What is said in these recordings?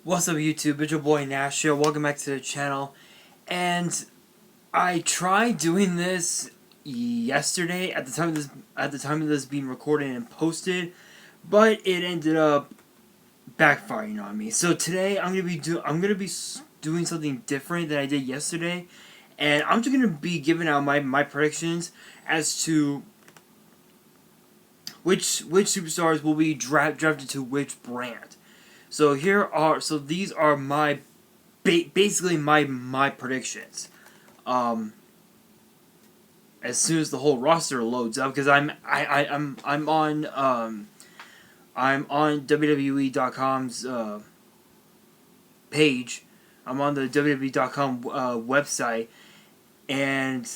What's up YouTube, it's your boy Nash here, welcome back to the channel, and I tried doing this yesterday at the time of this being recorded and posted, but it ended up backfiring on me. So today I'm gonna be doing something different than I did yesterday, and I'm just gonna be giving out my predictions as to which superstars will be drafted to which brand. These are my basically my predictions. As soon as the whole roster loads up, because I'm on WWE.com's page. I'm on the WWE.com website, and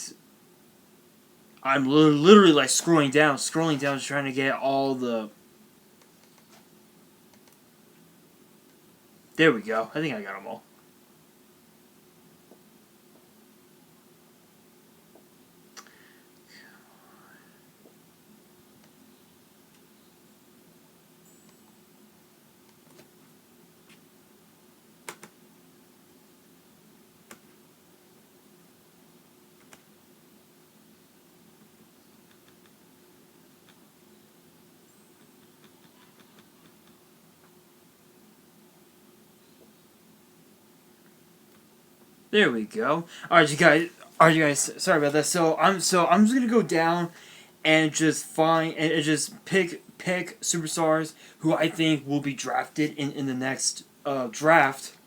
I'm literally like scrolling down, trying to get all the. There we go. I think I got them all. There we go. Alright, you guys. Sorry about that. So I'm just gonna go down and just pick superstars who I think will be drafted in the next draft,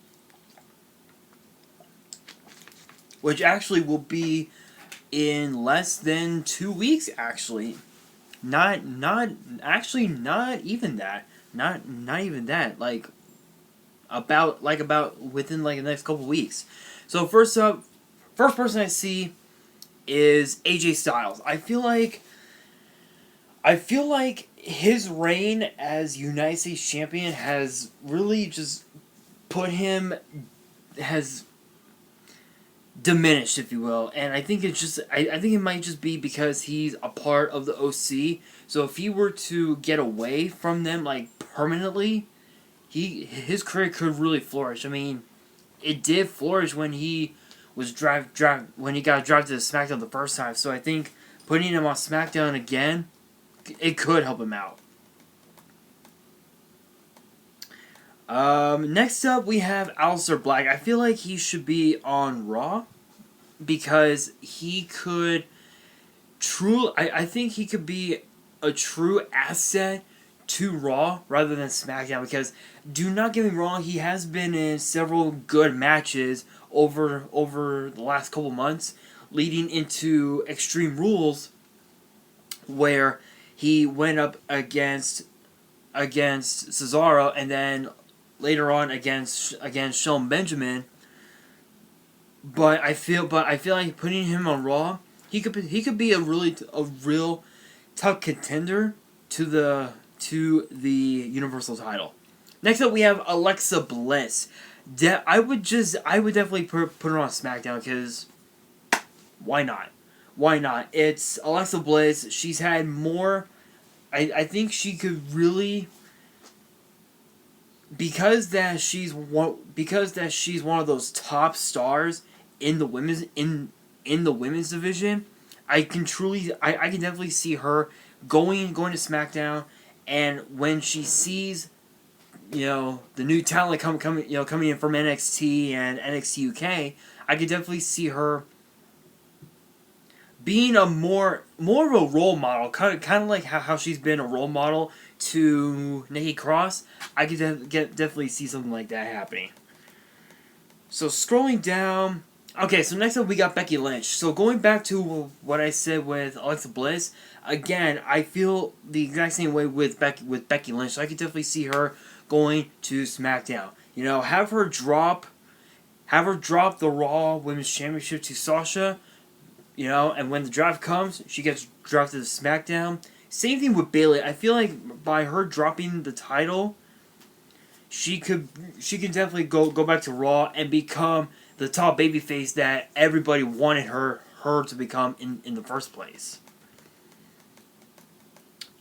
which actually will be in less than 2 weeks. Actually, not even that. Not even that. Like about within like the next couple weeks. So first person I see is AJ Styles. I feel like his reign as United States Champion has really just has diminished, if you will. And I think I think it might just be because he's a part of the OC. So if he were to get away from them like permanently, his career could really flourish. I mean, it did flourish when he was when he got drafted to SmackDown the first time. So I think putting him on SmackDown again, it could help him out. Next up we have Aleister Black. I feel like he should be on Raw because he could I think he could be a true asset to Raw rather than SmackDown, because do not get me wrong, he has been in several good matches over the last couple months leading into Extreme Rules, where he went up against Cesaro and then later on against Shelton Benjamin. But I feel like putting him on Raw, he could be a real tough contender to the Universal title. Next up, we have Alexa Bliss. I would definitely put her on SmackDown, because why not? Why not? It's Alexa Bliss. She's had more. I think she could really, because she's one of those top stars in the women's division. I can definitely see her going to SmackDown. And when she sees, the new talent coming in from NXT and NXT UK, I could definitely see her being a more of a role model, kind of like how she's been a role model to Nikki Cross. I could definitely see something like that happening. So scrolling down. Okay, so next up we got Becky Lynch. So going back to what I said with Alexa Bliss, again, I feel the exact same way with Becky Lynch. So I could definitely see her going to SmackDown. Have her drop the Raw Women's Championship to Sasha. And when the draft comes, she gets drafted to SmackDown. Same thing with Bayley. I feel like by her dropping the title, she can definitely go back to Raw and become the top babyface that everybody wanted her to become in the first place.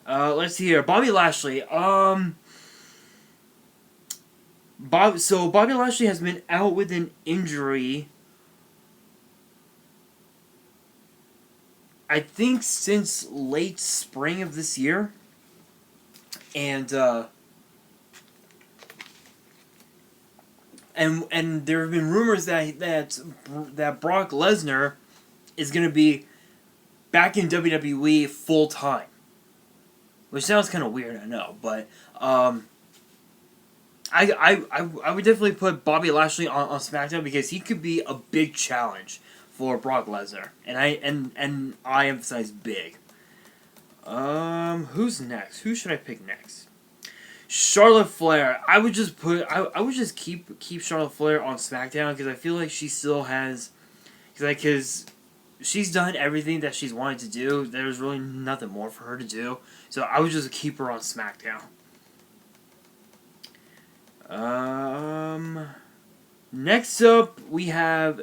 Let's see here. Bobby Lashley. Bobby Lashley has been out with an injury, I think, since late spring of this year. And and there have been rumors that Brock Lesnar is going to be back in WWE full time, which sounds kind of weird, I know, but I would definitely put Bobby Lashley on SmackDown because he could be a big challenge for Brock Lesnar, and I emphasize big. Who's next? Who should I pick next? Charlotte Flair. I would just keep Charlotte Flair on SmackDown because I feel like she still has, because she's done everything that she's wanted to do. There's really nothing more for her to do, so I would just keep her on SmackDown. Next up we have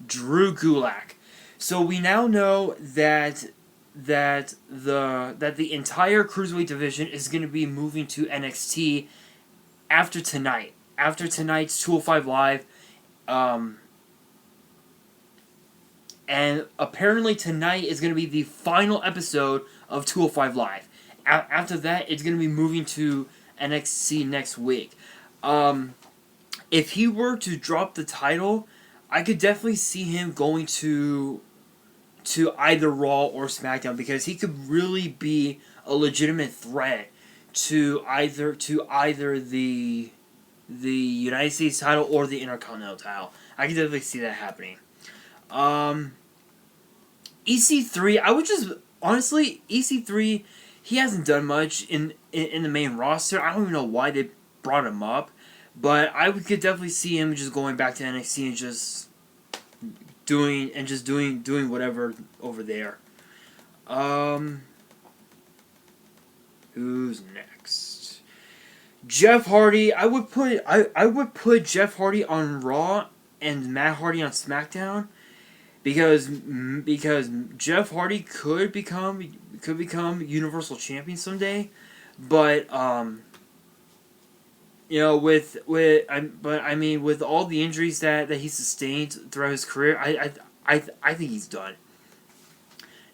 Drew Gulak. So we now know that the entire cruiserweight division is going to be moving to NXT after tonight. After tonight's 205 Live, and apparently tonight is going to be the final episode of 205 Live. After that, it's going to be moving to NXT next week. If he were to drop the title, I could definitely see him going to either Raw or SmackDown because he could really be a legitimate threat to either the United States title or the Intercontinental title. I could definitely see that happening. EC3, I would just honestly, EC3, he hasn't done much in the main roster. I don't even know why they brought him up, but could definitely see him just going back to NXT and just doing whatever over there. Who's next? Jeff Hardy. I would put Jeff Hardy on Raw and Matt Hardy on SmackDown because Jeff Hardy could become Universal Champion someday, but with all the injuries that he sustained throughout his career, I think he's done.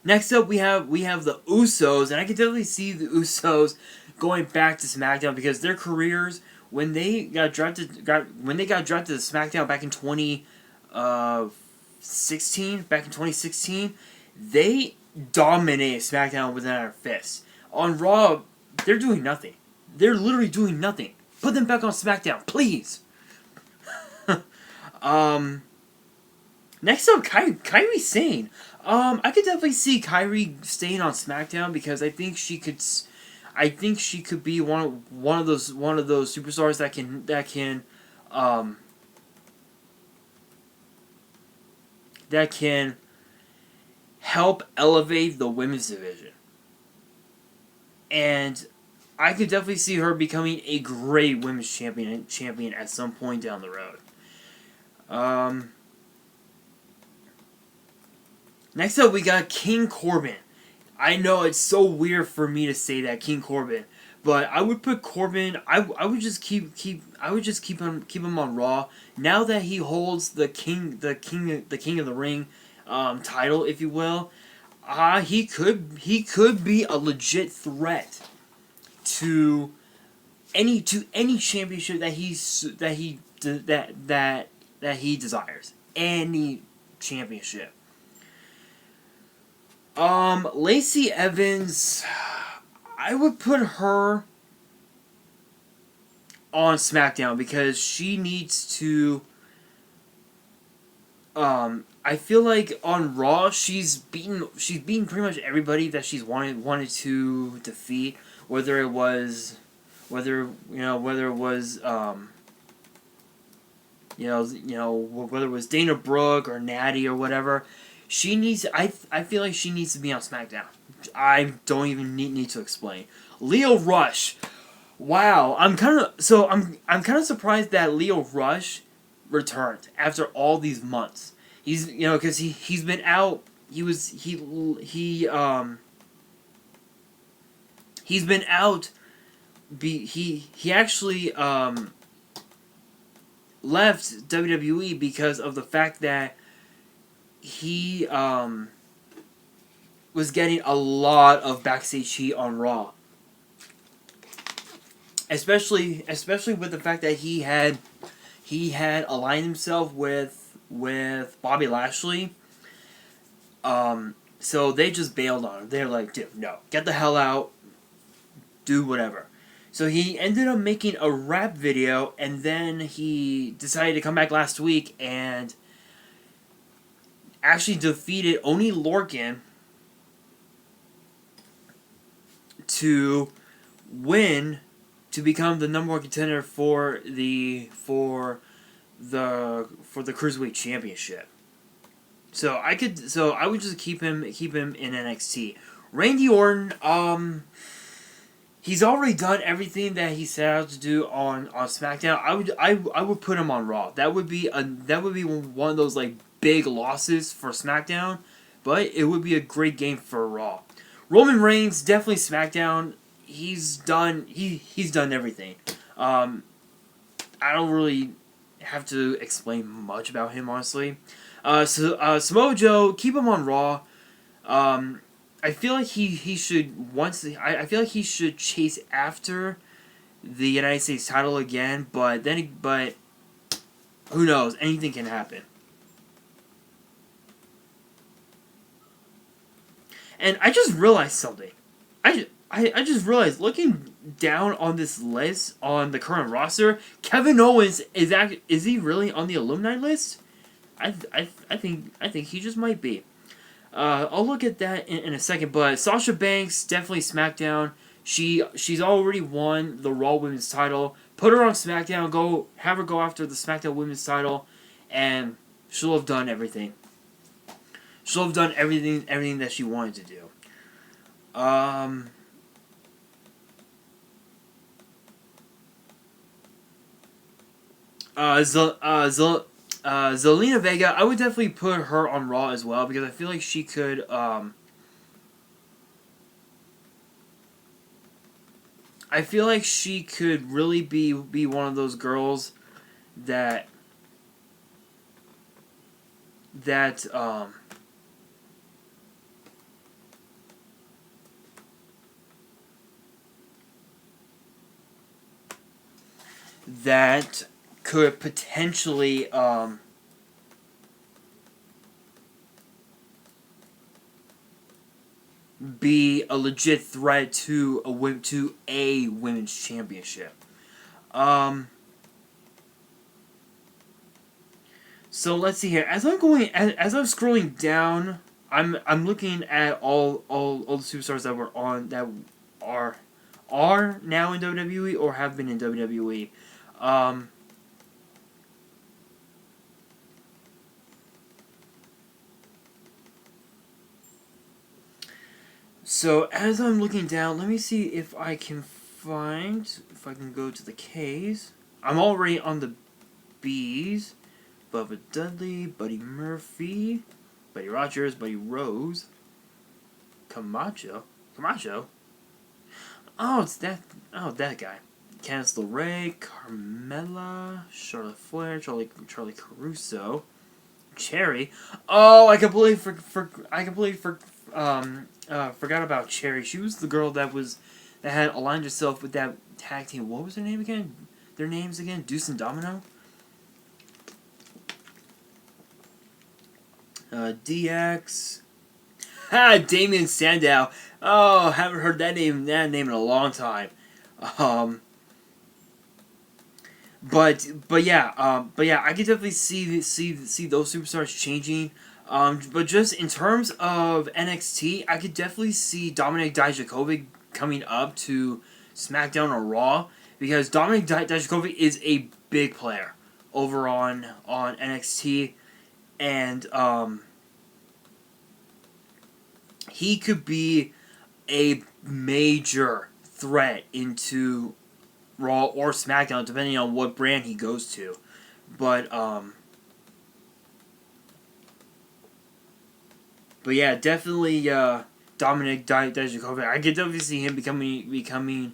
Next up, we have the Usos, and I can definitely see the Usos going back to SmackDown because their careers, when they got drafted to SmackDown back in 2016, they dominated SmackDown with their fists. On Raw, they're doing nothing. They're literally doing nothing. Put them back on SmackDown, please. Next up, Kairi Sane. I could definitely see Kairi staying on SmackDown because I think she could be one of those superstars that can help elevate the women's division. And I could definitely see her becoming a great women's champion at some point down the road. Next up, we got King Corbin. I know it's so weird for me to say that, King Corbin, but I would put Corbin. I would just keep him on Raw now that he holds the king of the Ring title, if you will. He could be a legit threat to any championship that he desires. Any championship. Lacey Evans, I would put her on SmackDown because she needs to. I feel like on Raw she's beaten pretty much everybody that she's wanted to defeat, whether it was Dana Brooke or Natty or whatever. She needs. I feel like she needs to be on SmackDown. I don't even need to explain. Lio Rush. Wow, I'm kind of surprised that Lio Rush returned after all these months. He's because he's been out. He's been out. He actually left WWE because of the fact that he was getting a lot of backstage heat on Raw. Especially with the fact that he had aligned himself with Bobby Lashley. So they just bailed on him. They're like, dude, no, get the hell out, do whatever. So he ended up making a rap video, and then he decided to come back last week and actually defeated Oni Lorcan to win, to become the number one contender for the Cruiserweight Championship. So I would just keep him in NXT. Randy Orton, he's already done everything that he set out to do on SmackDown. I would put him on Raw. That would be one of those like big losses for SmackDown, but it would be a great game for Raw. Roman Reigns, definitely SmackDown. He's done everything. I don't really have to explain much about him, honestly. Samoa Joe, keep him on Raw. I feel like he should I feel like he should chase after the United States title again, but who knows? Anything can happen. And I just realized something. I just realized, looking down on this list on the current roster, Kevin Owens is he really on the alumni list? I think he just might be. I'll look at that in a second, but Sasha Banks, definitely SmackDown. She's already won the Raw Women's title. Put her on SmackDown. Have her go after the SmackDown Women's title, and she'll have done everything. She'll have done everything that she wanted to do. Zelina Vega, I would definitely put her on Raw as well, because I feel like she could, really be one of those girls that could potentially be a legit threat to a women's championship. So let's see here. As I'm scrolling down, I'm looking at all the superstars that are now in WWE or have been in WWE. So as I'm looking down, let me see if I can go to the K's. I'm already on the B's. Bubba Dudley, Buddy Murphy, Buddy Rogers, Buddy Rose, Camacho. Oh, it's that. Oh, that guy. Candice LeRae, Carmella, Charlotte Flair, Charlie Caruso, Cherry. Oh, I completely forgot about Cherry. She was the girl that had aligned herself with that tag team. What was their name again? Their names again? Deuce and Domino. DX. Damien Sandow. Oh, haven't heard that name in a long time. But yeah, I could definitely see those superstars changing. But just in terms of NXT, I could definitely see Dominik Dijakovic coming up to SmackDown or Raw, because Dominik Dijakovic is a big player over on NXT, and he could be a major threat into Raw or SmackDown, depending on what brand he goes to. But yeah, definitely Dominik Dijakovic. I could definitely see him becoming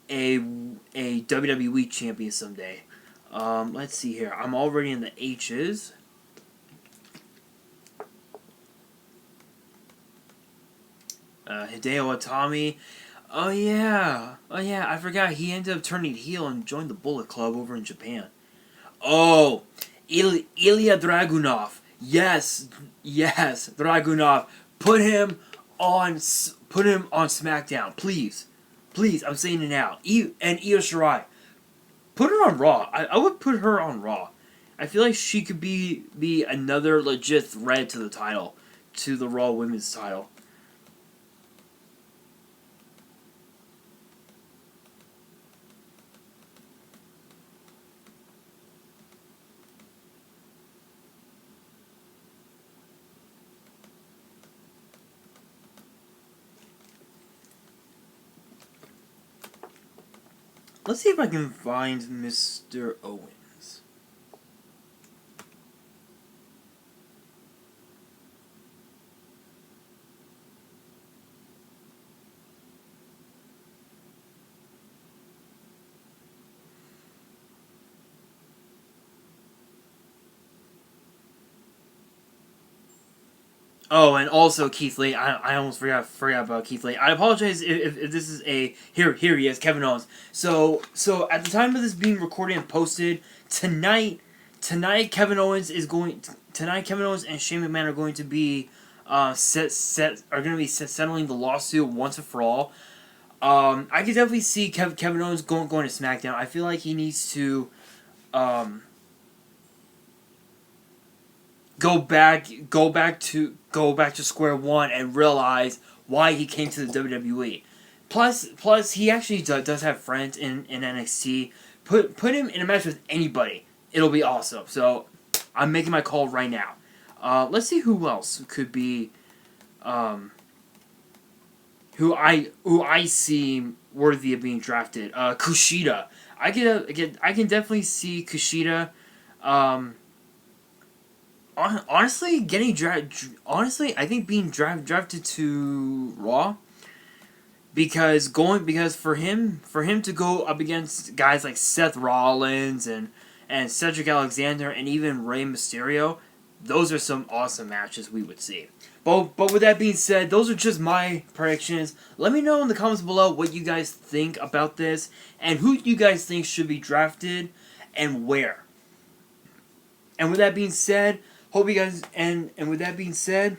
a WWE champion someday. Let's see here. I'm already in the H's. Hideo Itami. Oh yeah, I forgot he ended up turning heel and joined the Bullet Club over in Japan. Oh, Ilya Dragunov. Yes, Dragunov. Put him on SmackDown, please. I'm saying it now. And Io Shirai. Put her on Raw. I would put her on Raw. I feel like she could be another legit threat to the title, to the Raw Women's title. Let's see if I can find Mr. Owens. Oh, and also Keith Lee. I almost forgot about Keith Lee. I apologize if this is a here he is, Kevin Owens. So at the time of this being recorded and posted tonight Kevin Owens and Shane McMahon are going to be settling the lawsuit once and for all. I could definitely see Kevin Owens going to SmackDown. I feel like he needs to go back to square one and realize why he came to the WWE. Plus he actually does have friends in NXT. Put him in a match with anybody. It'll be awesome. So I'm making my call right now. Let's see who else could be who I see worthy of being drafted. Kushida. I can definitely see Kushida honestly, I think being drafted to Raw because for him to go up against guys like Seth Rollins and Cedric Alexander and even Rey Mysterio, those are some awesome matches we would see. But with that being said, those are just my predictions. Let me know in the comments below what you guys think about this and who you guys think should be drafted and where. And with that being said, hope you guys, and with that being said,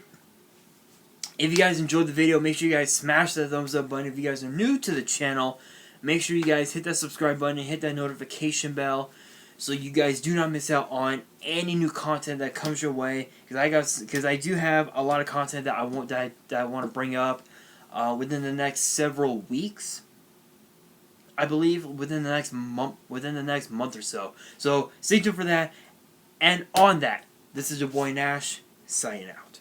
if you guys enjoyed the video, make sure you guys smash that thumbs up button. If you guys are new to the channel, make sure you guys hit that subscribe button and hit that notification bell so you guys do not miss out on any new content that comes your way. Because I do have a lot of content that I want to bring up within the next several weeks. I believe within the next month or so. So stay tuned for that. And on that, this is your boy Nash, signing out.